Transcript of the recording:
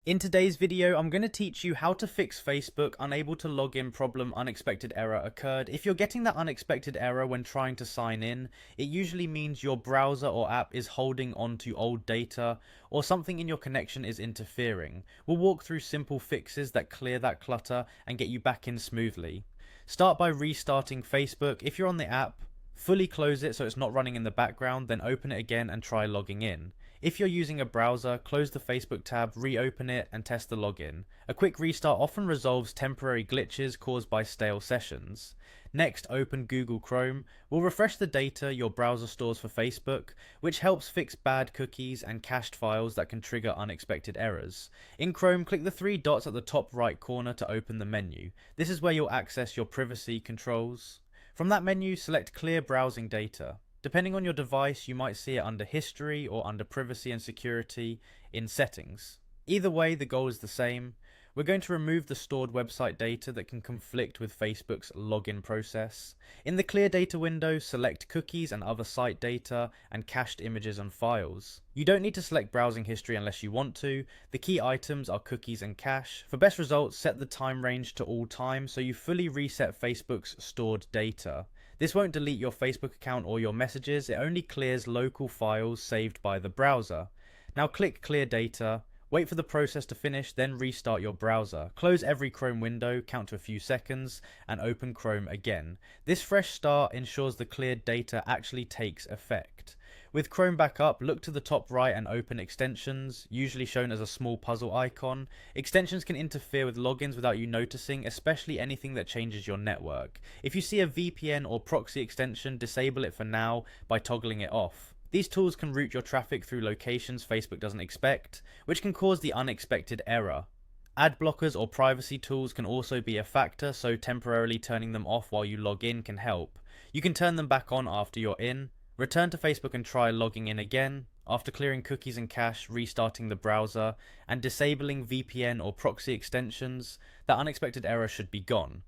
In today's video, I'm going to teach you how to fix Facebook unable to log in problem unexpected error occurred. If you're getting that unexpected error when trying to sign in, it usually means your browser or app is holding on to old data or something in your connection is interfering. We'll walk through simple fixes that clear that clutter and get you back in smoothly. Start by restarting Facebook. If you're on the app, fully close it so it's not running in the background, then open it again and try logging in. If you're using a browser, close the Facebook tab, reopen it, and test the login. A quick restart often resolves temporary glitches caused by stale sessions. Next, open Google Chrome. We'll refresh the data your browser stores for Facebook, which helps fix bad cookies and cached files that can trigger unexpected errors. In Chrome, click the three dots at the top right corner to open the menu. This is where you'll access your privacy controls. From that menu, select Clear Browsing Data. Depending on your device, you might see it under History or under Privacy and Security in Settings. Either way, the goal is the same. We're going to remove the stored website data that can conflict with Facebook's login process. In the Clear Data window, select Cookies and other site data and cached images and files. You don't need to select browsing history unless you want to. The key items are cookies and cache. For best results, set the time range to all time so you fully reset Facebook's stored data. This won't delete your Facebook account or your messages, it only clears local files saved by the browser. Now click Clear Data, wait for the process to finish, then restart your browser. Close every Chrome window, count to a few seconds, and open Chrome again. This fresh start ensures the cleared data actually takes effect. With Chrome back up, look to the top right and open Extensions, usually shown as a small puzzle icon. Extensions can interfere with logins without you noticing, especially anything that changes your network. If you see a VPN or proxy extension, disable it for now by toggling it off. These tools can route your traffic through locations Facebook doesn't expect, which can cause the unexpected error. Ad blockers or privacy tools can also be a factor, so temporarily turning them off while you log in can help. You can turn them back on after you're in. Return to Facebook and try logging in again. After clearing cookies and cache, restarting the browser, and disabling VPN or proxy extensions, that unexpected error should be gone.